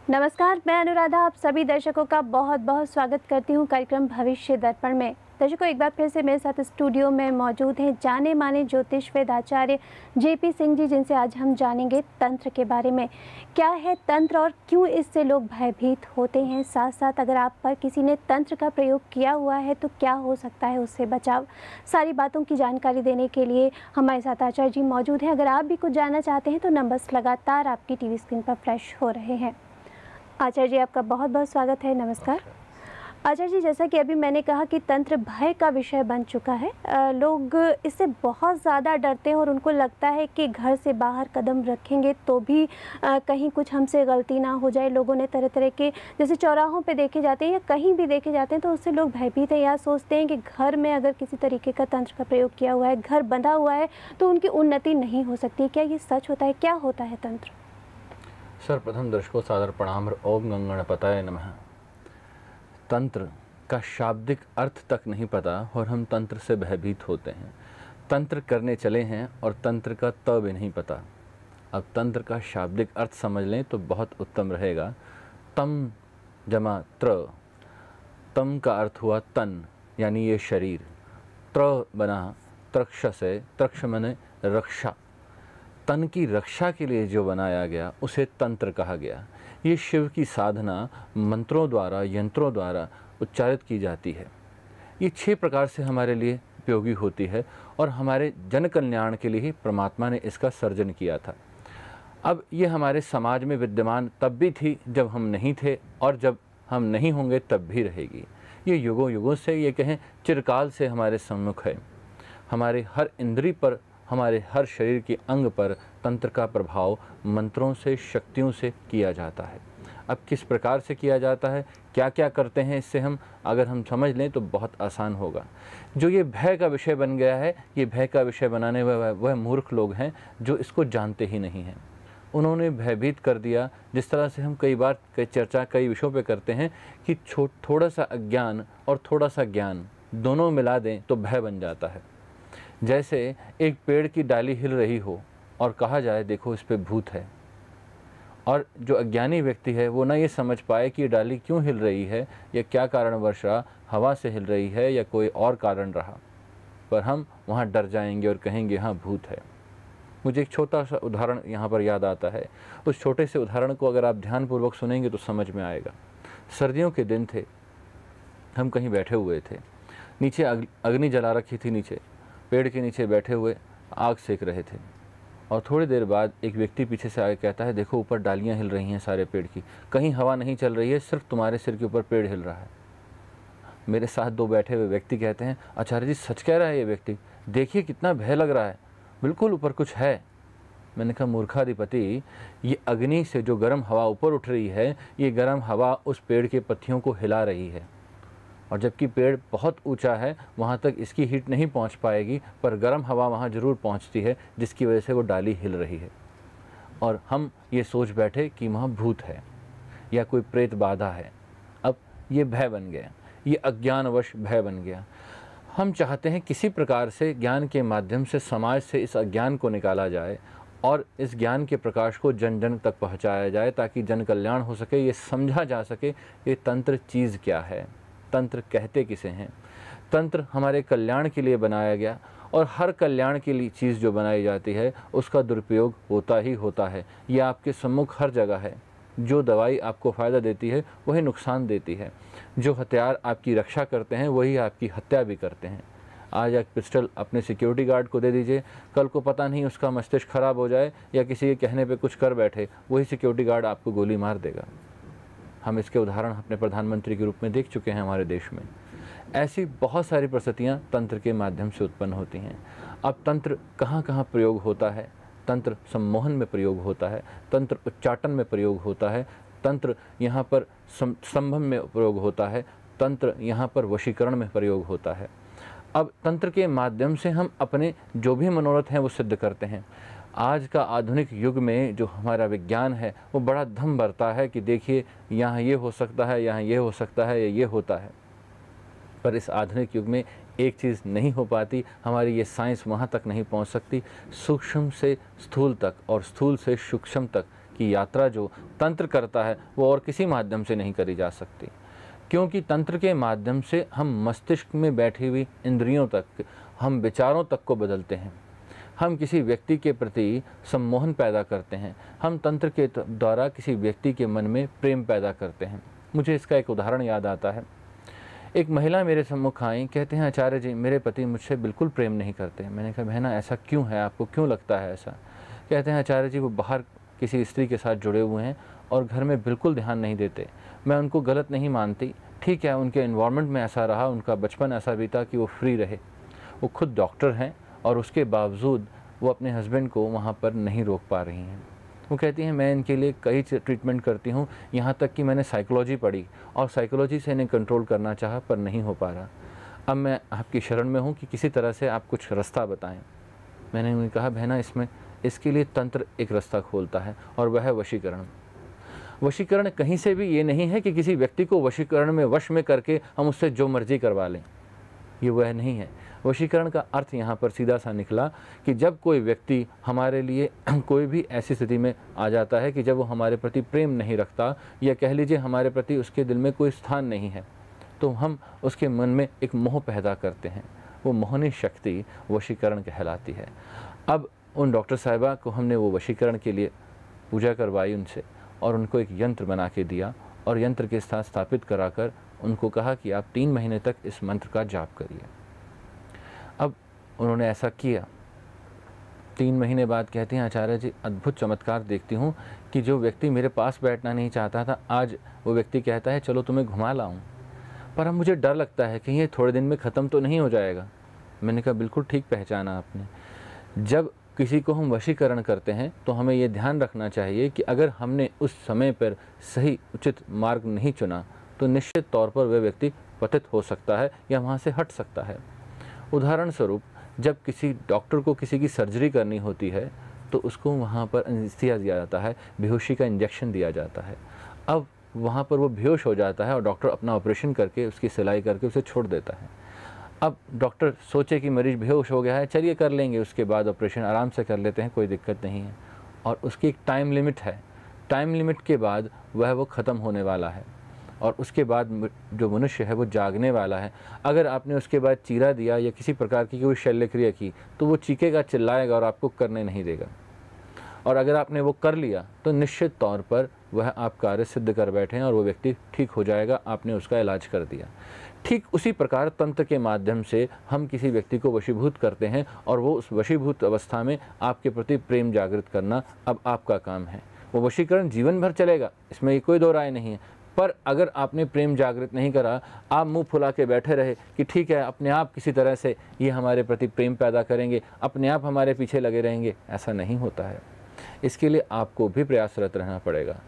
नमस्कार, मैं अनुराधा आप सभी दर्शकों का बहुत बहुत स्वागत करती हूँ कार्यक्रम भविष्य दर्पण में। दर्शकों, एक बार फिर से मेरे साथ स्टूडियो में मौजूद हैं जाने माने ज्योतिष वेदाचार्य जेपी सिंह जी, जिनसे आज हम जानेंगे तंत्र के बारे में। क्या है तंत्र और क्यों इससे लोग भयभीत होते हैं, साथ साथ अगर आप पर किसी ने तंत्र का प्रयोग किया हुआ है तो क्या हो सकता है उससे बचाव। सारी बातों की जानकारी देने के लिए हमारे साथ आचार्य जी मौजूद हैं। अगर आप भी कुछ जानना चाहते हैं तो नंबर्स लगातार आपकी टीवी स्क्रीन पर फ्लैश हो रहे हैं। आचार्य जी, आपका बहुत बहुत स्वागत है। नमस्कार आचार्य जी, जैसा कि अभी मैंने कहा कि तंत्र भय का विषय बन चुका है। लोग इससे बहुत ज़्यादा डरते हैं और उनको लगता है कि घर से बाहर कदम रखेंगे तो भी कहीं कुछ हमसे गलती ना हो जाए। लोगों ने तरह तरह के, जैसे चौराहों पे देखे जाते हैं या कहीं भी देखे जाते हैं, तो उससे लोग भयभीत हैं या सोचते हैं कि घर में अगर किसी तरीके का तंत्र का प्रयोग किया हुआ है, घर बंधा हुआ है, तो उनकी उन्नति नहीं हो सकती। क्या ये सच होता है? क्या होता है तंत्र? सर्वप्रथम दर्शकों सादर प्रणाम। ओम गंगणपताय नमः। तंत्र का शाब्दिक अर्थ तक नहीं पता और हम तंत्र से भयभीत होते हैं। तंत्र करने चले हैं और तंत्र का त भी नहीं पता। अब तंत्र का शाब्दिक अर्थ समझ लें तो बहुत उत्तम रहेगा। तम जमा त्र, तम का अर्थ हुआ तन यानी ये शरीर। त्र बना त्रक्ष से, त्रक्ष माने रक्षा। तन की रक्षा के लिए जो बनाया गया उसे तंत्र कहा गया। ये शिव की साधना मंत्रों द्वारा, यंत्रों द्वारा उच्चारित की जाती है। ये 6 प्रकार से हमारे लिए उपयोगी होती है और हमारे जन कल्याण के लिए ही परमात्मा ने इसका सर्जन किया था। अब ये हमारे समाज में विद्यमान तब भी थी जब हम नहीं थे, और जब हम नहीं होंगे तब भी रहेगी। ये युगों युगों से, ये कहें चिरकाल से हमारे सम्मुख है। हमारे हर इंद्री पर, हमारे हर शरीर के अंग पर तंत्र का प्रभाव मंत्रों से, शक्तियों से किया जाता है। अब किस प्रकार से किया जाता है, क्या क्या करते हैं, इससे हम अगर हम समझ लें तो बहुत आसान होगा। जो ये भय का विषय बन गया है, ये भय का विषय बनाने वह मूर्ख लोग हैं जो इसको जानते ही नहीं हैं। उन्होंने भयभीत कर दिया। जिस तरह से हम कई बार चर्चा कई विषयों पे करते हैं कि थोड़ा सा अज्ञान और थोड़ा सा ज्ञान दोनों मिला दें तो भय बन जाता है। जैसे एक पेड़ की डाली हिल रही हो और कहा जाए देखो इस पे भूत है, और जो अज्ञानी व्यक्ति है वो ना ये समझ पाए कि ये डाली क्यों हिल रही है, या क्या कारणवश रहा, हवा से हिल रही है या कोई और कारण रहा, पर हम वहाँ डर जाएंगे और कहेंगे हाँ भूत है। मुझे एक छोटा सा उदाहरण यहाँ पर याद आता है। उस छोटे से उदाहरण को अगर आप ध्यानपूर्वक सुनेंगे तो समझ में आएगा। सर्दियों के दिन थे, हम कहीं बैठे हुए थे, नीचे अग्नि जला रखी थी, नीचे पेड़ के नीचे बैठे हुए आग सेक रहे थे। और थोड़ी देर बाद एक व्यक्ति पीछे से आके कहता है देखो ऊपर डालियां हिल रही हैं सारे पेड़ की, कहीं हवा नहीं चल रही है, सिर्फ तुम्हारे सिर के ऊपर पेड़ हिल रहा है। मेरे साथ 2 बैठे हुए व्यक्ति कहते हैं आचार्य जी सच कह रहा है ये व्यक्ति, देखिए कितना भय लग रहा है, बिल्कुल ऊपर कुछ है। मैंने कहा मूर्खाधिपति, ये अग्नि से जो गर्म हवा ऊपर उठ रही है, ये गर्म हवा उस पेड़ के पत्तियों को हिला रही है, और जबकि पेड़ बहुत ऊंचा है वहाँ तक इसकी हीट नहीं पहुँच पाएगी, पर गर्म हवा वहाँ ज़रूर पहुँचती है जिसकी वजह से वो डाली हिल रही है। और हम ये सोच बैठे कि वहाँ भूत है या कोई प्रेत बाधा है। अब ये भय बन गया, ये अज्ञानवश भय बन गया। हम चाहते हैं किसी प्रकार से ज्ञान के माध्यम से समाज से इस अज्ञान को निकाला जाए और इस ज्ञान के प्रकाश को जन जन तक पहुँचाया जाए, ताकि जन कल्याण हो सके, ये समझा जा सके ये तंत्र चीज़ क्या है, तंत्र कहते किसे हैं। तंत्र हमारे कल्याण के लिए बनाया गया, और हर कल्याण के लिए चीज़ जो बनाई जाती है उसका दुरुपयोग होता ही होता है। ये आपके सम्मुख हर जगह है। जो दवाई आपको फ़ायदा देती है वही नुकसान देती है। जो हथियार आपकी रक्षा करते हैं वही आपकी हत्या भी करते हैं। आज एक पिस्टल अपने सिक्योरिटी गार्ड को दे दीजिए, कल को पता नहीं उसका मस्तिष्क खराब हो जाए या किसी के कहने पे कुछ कर बैठे, वही सिक्योरिटी गार्ड आपको गोली मार देगा। हम इसके उदाहरण अपने प्रधानमंत्री के रूप में देख चुके हैं हमारे देश में। ऐसी बहुत सारी परिस्थितियाँ तंत्र के माध्यम से उत्पन्न होती हैं। अब तंत्र कहाँ कहाँ प्रयोग होता है? तंत्र सम्मोहन में प्रयोग होता है, तंत्र उच्चाटन में प्रयोग होता है, तंत्र यहाँ पर संभव में प्रयोग होता है, तंत्र यहाँ पर वशीकरण में प्रयोग होता है। अब तंत्र के माध्यम से हम अपने जो भी मनोरथ हैं वो सिद्ध करते हैं। आज का आधुनिक युग में जो हमारा विज्ञान है वो बड़ा धम भरता है कि देखिए यहाँ ये हो सकता है, यहाँ ये हो सकता है, या ये होता है। पर इस आधुनिक युग में एक चीज़ नहीं हो पाती, हमारी ये साइंस वहाँ तक नहीं पहुँच सकती। सूक्ष्म से स्थूल तक और स्थूल से सूक्ष्म तक की यात्रा जो तंत्र करता है वो और किसी माध्यम से नहीं करी जा सकती, क्योंकि तंत्र के माध्यम से हम मस्तिष्क में बैठी हुई इंद्रियों तक, हम विचारों तक को बदलते हैं। हम किसी व्यक्ति के प्रति सम्मोहन पैदा करते हैं। हम तंत्र के द्वारा किसी व्यक्ति के मन में प्रेम पैदा करते हैं। मुझे इसका एक उदाहरण याद आता है। एक महिला मेरे सम्मुख आई, कहते हैं आचार्य जी मेरे पति मुझसे बिल्कुल प्रेम नहीं करते। मैंने कहा बहना ऐसा क्यों है, आपको क्यों लगता है ऐसा? कहते हैं आचार्य जी वो बाहर किसी स्त्री के साथ जुड़े हुए हैं और घर में बिल्कुल ध्यान नहीं देते। मैं उनको गलत नहीं मानती, ठीक है उनके एनवायरनमेंट में ऐसा रहा, उनका बचपन ऐसा बीता कि वो फ्री रहे। वो खुद डॉक्टर हैं और उसके बावजूद वो अपने हस्बैंड को वहाँ पर नहीं रोक पा रही हैं। वो कहती हैं मैं इनके लिए कई ट्रीटमेंट करती हूँ, यहाँ तक कि मैंने साइकोलॉजी पढ़ी और साइकोलॉजी से इन्हें कंट्रोल करना चाहा पर नहीं हो पा रहा। अब मैं आपकी शरण में हूँ कि किसी तरह से आप कुछ रास्ता बताएं। मैंने उन्हें कहा बहना इसके लिए तंत्र एक रास्ता खोलता है और वह है वशीकरण। वशीकरण कहीं से भी ये नहीं है कि किसी व्यक्ति को वशीकरण में वश में करके हम उससे जो मर्जी करवा लें, ये वह नहीं है। वशीकरण का अर्थ यहाँ पर सीधा सा निकला कि जब कोई व्यक्ति हमारे लिए कोई भी ऐसी स्थिति में आ जाता है कि जब वो हमारे प्रति प्रेम नहीं रखता, या कह लीजिए हमारे प्रति उसके दिल में कोई स्थान नहीं है, तो हम उसके मन में एक मोह पैदा करते हैं। वो मोहनी शक्ति वशीकरण कहलाती है। अब उन डॉक्टर साहिबा को हमने वो वशीकरण के लिए पूजा करवाई उनसे और उनको एक यंत्र बना के दिया और यंत्र के साथ स्थापित कराकर उनको कहा कि आप 3 महीने तक इस मंत्र का जाप करिए। अब उन्होंने ऐसा किया। 3 महीने बाद कहते हैं आचार्य जी अद्भुत चमत्कार देखती हूँ कि जो व्यक्ति मेरे पास बैठना नहीं चाहता था, आज वो व्यक्ति कहता है चलो तुम्हें घुमा लाऊं। पर अब मुझे डर लगता है कि ये थोड़े दिन में ख़त्म तो नहीं हो जाएगा। मैंने कहा बिल्कुल ठीक पहचाना आपने। जब किसी को हम वशीकरण करते हैं तो हमें ये ध्यान रखना चाहिए कि अगर हमने उस समय पर सही उचित मार्ग नहीं चुना तो निश्चित तौर पर वह व्यक्ति पतित हो सकता है या वहाँ से हट सकता है। उदाहरण स्वरूप जब किसी डॉक्टर को किसी की सर्जरी करनी होती है तो उसको वहाँ पर एनेस्थीसिया दिया जाता है, बेहोशी का इंजेक्शन दिया जाता है। अब वहाँ पर वो बेहोश हो जाता है और डॉक्टर अपना ऑपरेशन करके उसकी सिलाई करके उसे छोड़ देता है। अब डॉक्टर सोचे कि मरीज़ बेहोश हो गया है, चलिए कर लेंगे, उसके बाद ऑपरेशन आराम से कर लेते हैं, कोई दिक्कत नहीं है। और उसकी एक टाइम लिमिट है, टाइम लिमिट के बाद वो ख़त्म होने वाला है और उसके बाद जो मनुष्य है वो जागने वाला है। अगर आपने उसके बाद चीरा दिया या किसी प्रकार की कोई शल्य क्रिया की तो वो चीखेगा, चिल्लाएगा और आपको करने नहीं देगा। और अगर आपने वो कर लिया तो निश्चित तौर पर वह आप कार्य सिद्ध कर बैठे हैं और वो व्यक्ति ठीक हो जाएगा, आपने उसका इलाज कर दिया। ठीक उसी प्रकार तंत्र के माध्यम से हम किसी व्यक्ति को वशीभूत करते हैं और वो उस वशीभूत अवस्था में आपके प्रति प्रेम जागृत करना अब आपका काम है। वो वशीकरण जीवन भर चलेगा, इसमें कोई दो राय नहीं है। पर अगर आपने प्रेम जागृत नहीं करा, आप मुंह फुला के बैठे रहे कि ठीक है अपने आप किसी तरह से ये हमारे प्रति प्रेम पैदा करेंगे, अपने आप हमारे पीछे लगे रहेंगे, ऐसा नहीं होता है। इसके लिए आपको भी प्रयासरत रहना पड़ेगा।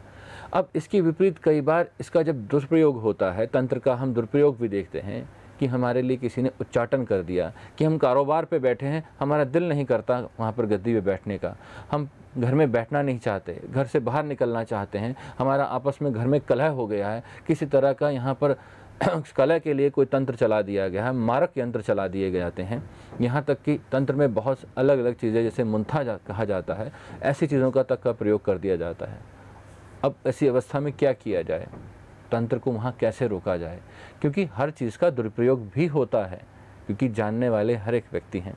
अब इसके विपरीत कई बार इसका जब दुरुपयोग होता है, तंत्र का हम दुरुपयोग भी देखते हैं कि हमारे लिए किसी ने उच्चाटन कर दिया कि हम कारोबार पे बैठे हैं, हमारा दिल नहीं करता वहाँ पर गद्दी पे बैठने का, हम घर में बैठना नहीं चाहते, घर से बाहर निकलना चाहते हैं, हमारा आपस में घर में कलह हो गया है, किसी तरह का यहाँ पर कलह के लिए कोई तंत्र चला दिया गया है, मारक यंत्र चला दिए जाते हैं। यहाँ तक कि तंत्र में बहुत अलग अलग चीज़ें जैसे मुंथा कहा जाता है, ऐसी चीज़ों का तक का प्रयोग कर दिया जाता है। अब ऐसी अवस्था में क्या किया जाए, तंत्र को वहाँ कैसे रोका जाए, क्योंकि हर चीज़ का दुरुपयोग भी होता है, क्योंकि जानने वाले हर एक व्यक्ति हैं।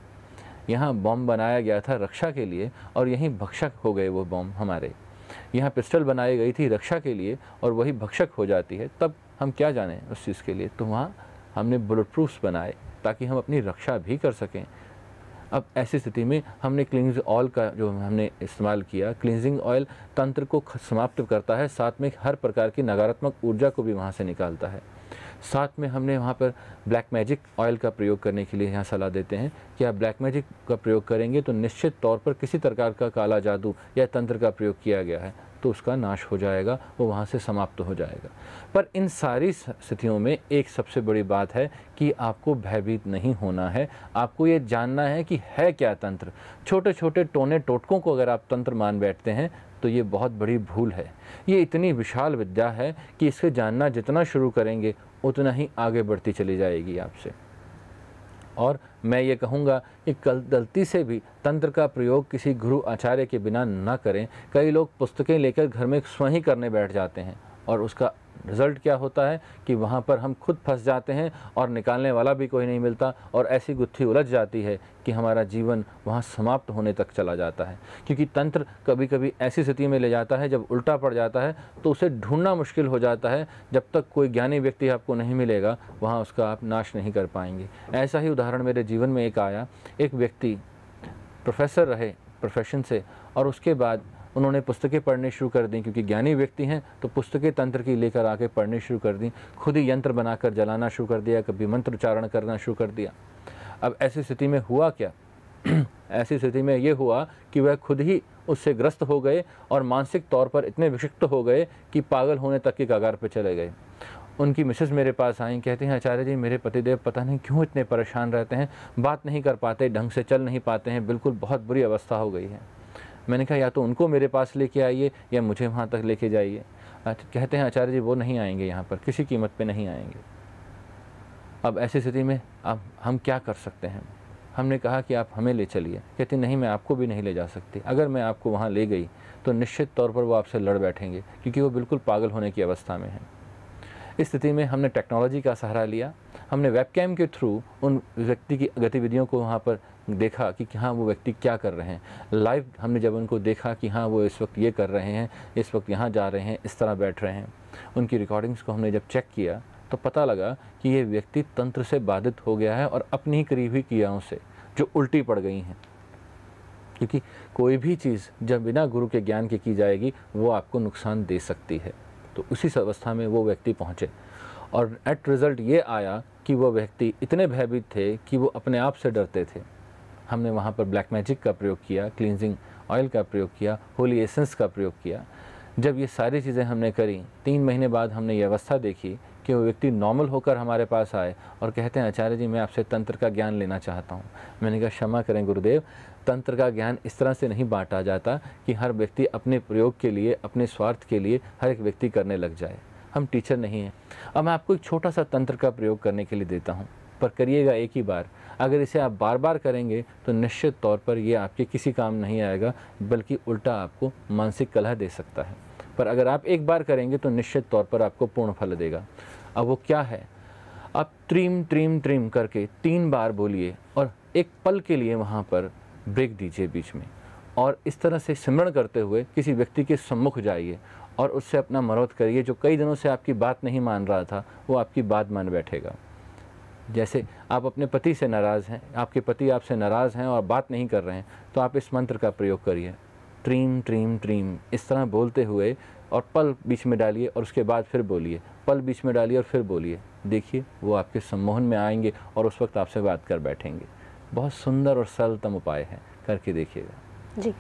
यहाँ बॉम्ब बनाया गया था रक्षा के लिए और यहीं भक्षक हो गए वो बॉम्ब हमारे। यहाँ पिस्टल बनाई गई थी रक्षा के लिए और वही भक्षक हो जाती है, तब हम क्या जानें उस चीज़ के लिए। तो वहाँ हमने बुलेट प्रूफ्स बनाए ताकि हम अपनी रक्षा भी कर सकें। अब ऐसी स्थिति में हमने क्लींजिंग ऑयल का जो हमने इस्तेमाल किया, क्लींजिंग ऑयल तंत्र को समाप्त करता है, साथ में हर प्रकार की नकारात्मक ऊर्जा को भी वहाँ से निकालता है। साथ में हमने वहाँ पर ब्लैक मैजिक ऑयल का प्रयोग करने के लिए यहाँ सलाह देते हैं कि आप ब्लैक मैजिक का प्रयोग करेंगे तो निश्चित तौर पर किसी प्रकार का काला जादू या तंत्र का प्रयोग किया गया है तो उसका नाश हो जाएगा, वो वहाँ से समाप्त हो जाएगा। पर इन सारी स्थितियों में एक सबसे बड़ी बात है कि आपको भयभीत नहीं होना है, आपको ये जानना है कि है क्या तंत्र। छोटे छोटे टोने टोटकों को अगर आप तंत्र मान बैठते हैं तो ये बहुत बड़ी भूल है। ये इतनी विशाल विद्या है कि इसे जानना जितना शुरू करेंगे उतना ही आगे बढ़ती चली जाएगी आपसे। और मैं ये कहूँगा कि गलती से भी तंत्र का प्रयोग किसी गुरु आचार्य के बिना न करें। कई लोग पुस्तकें लेकर घर में स्वयं करने बैठ जाते हैं और उसका रिज़ल्ट क्या होता है कि वहाँ पर हम खुद फंस जाते हैं और निकालने वाला भी कोई नहीं मिलता और ऐसी गुत्थी उलझ जाती है कि हमारा जीवन वहाँ समाप्त होने तक चला जाता है। क्योंकि तंत्र कभी कभी ऐसी स्थिति में ले जाता है जब उल्टा पड़ जाता है तो उसे ढूंढना मुश्किल हो जाता है। जब तक कोई ज्ञानी व्यक्ति आपको नहीं मिलेगा वहाँ उसका आप नाश नहीं कर पाएंगे। ऐसा ही उदाहरण मेरे जीवन में एक आया। एक व्यक्ति प्रोफेसर रहे प्रोफेशन से और उसके बाद उन्होंने पुस्तकें पढ़नी शुरू कर दी, क्योंकि ज्ञानी व्यक्ति हैं तो पुस्तकें तंत्र की लेकर आके पढ़नी शुरू कर दी। खुद ही यंत्र बनाकर जलाना शुरू कर दिया, कभी मंत्र उच्चारण करना शुरू कर दिया। अब ऐसी स्थिति में हुआ क्या ऐसी स्थिति में ये हुआ कि वह खुद ही उससे ग्रस्त हो गए और मानसिक तौर पर इतने विक्षिप्त हो गए कि पागल होने तक की कगार पर चले गए। उनकी मिसेस मेरे पास आई, कहती हैं आचार्य जी मेरे पतिदेव पता नहीं क्यों इतने परेशान रहते हैं, बात नहीं कर पाते, ढंग से चल नहीं पाते हैं, बिल्कुल बहुत बुरी अवस्था हो गई है। मैंने कहा या तो उनको मेरे पास लेके आइए या मुझे वहाँ तक लेके जाइए। कहते हैं आचार्य जी वो नहीं आएंगे, यहाँ पर किसी कीमत पे नहीं आएंगे। अब ऐसी स्थिति में अब हम क्या कर सकते हैं? हमने कहा कि आप हमें ले चलिए। कहती नहीं मैं आपको भी नहीं ले जा सकती, अगर मैं आपको वहाँ ले गई तो निश्चित तौर पर वो आपसे लड़ बैठेंगे, क्योंकि वो बिल्कुल पागल होने की अवस्था में है। इस स्थिति में हमने टेक्नोलॉजी का सहारा लिया। हमने वेबकैम के थ्रू उन व्यक्ति की गतिविधियों को वहाँ पर देखा कि हाँ वो व्यक्ति क्या कर रहे हैं। लाइव हमने जब उनको देखा कि हाँ वो इस वक्त ये कर रहे हैं, इस वक्त यहाँ जा रहे हैं, इस तरह बैठ रहे हैं, उनकी रिकॉर्डिंग्स को हमने जब चेक किया तो पता लगा कि ये व्यक्ति तंत्र से बाधित हो गया है और अपनी ही करीबी क्रियाओं से जो उल्टी पड़ गई हैं। क्योंकि कोई भी चीज़ जब बिना गुरु के ज्ञान के की जाएगी वो आपको नुकसान दे सकती है। तो उसी अवस्था में वो व्यक्ति पहुँचे और एट रिज़ल्ट ये आया कि वो व्यक्ति इतने भयभीत थे कि वो अपने आप से डरते थे। हमने वहाँ पर ब्लैक मैजिक का प्रयोग किया, क्लींजिंग ऑयल का प्रयोग किया, होली एसेंस का प्रयोग किया। जब ये सारी चीज़ें हमने करी, 3 महीने बाद हमने ये अवस्था देखी कि वो व्यक्ति नॉर्मल होकर हमारे पास आए और कहते हैं आचार्य जी मैं आपसे तंत्र का ज्ञान लेना चाहता हूँ। मैंने कहा क्षमा करें गुरुदेव, तंत्र का ज्ञान इस तरह से नहीं बांटा जाता कि हर व्यक्ति अपने प्रयोग के लिए, अपने स्वार्थ के लिए हर एक व्यक्ति करने लग जाए। हम टीचर नहीं हैं। अब मैं आपको एक छोटा सा तंत्र का प्रयोग करने के लिए देता हूँ, पर करिएगा एक ही बार। अगर इसे आप बार बार करेंगे तो निश्चित तौर पर ये आपके किसी काम नहीं आएगा, बल्कि उल्टा आपको मानसिक कलह दे सकता है। पर अगर आप एक बार करेंगे तो निश्चित तौर पर आपको पूर्ण फल देगा। अब वो क्या है? आप त्रीम त्रीम त्रीम करके 3 बार बोलिए और एक पल के लिए वहाँ पर ब्रेक दीजिए बीच में, और इस तरह से सिमरण करते हुए किसी व्यक्ति के सम्मुख जाइए और उससे अपना मनोरथ करिए। जो कई दिनों से आपकी बात नहीं मान रहा था वो आपकी बात मान बैठेगा। जैसे आप अपने पति से नाराज़ हैं, आपके पति आपसे नाराज़ हैं और बात नहीं कर रहे हैं, तो आप इस मंत्र का प्रयोग करिए, ट्रीम ट्रीम ट्रीम, इस तरह बोलते हुए, और पल बीच में डालिए और उसके बाद फिर बोलिए, पल बीच में डालिए और फिर बोलिए। देखिए वो आपके सम्मोहन में आएंगे और उस वक्त आपसे बात कर बैठेंगे। बहुत सुंदर और सरलतम उपाय है, करके देखिएगा। जी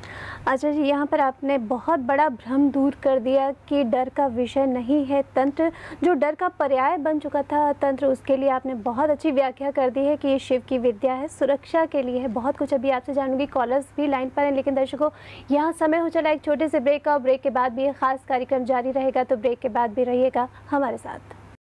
आचार्य जी, यहाँ पर आपने बहुत बड़ा भ्रम दूर कर दिया कि डर का विषय नहीं है तंत्र, जो डर का पर्याय बन चुका था तंत्र, उसके लिए आपने बहुत अच्छी व्याख्या कर दी है कि ये शिव की विद्या है, सुरक्षा के लिए है। बहुत कुछ अभी आपसे जानूंगी, कॉलर्स भी लाइन पर हैं, लेकिन दर्शकों यहाँ समय हो चला एक छोटे से ब्रेक का। ब्रेक के बाद भी ये खास कार्यक्रम जारी रहेगा, तो ब्रेक के बाद भी रहिएगा हमारे साथ।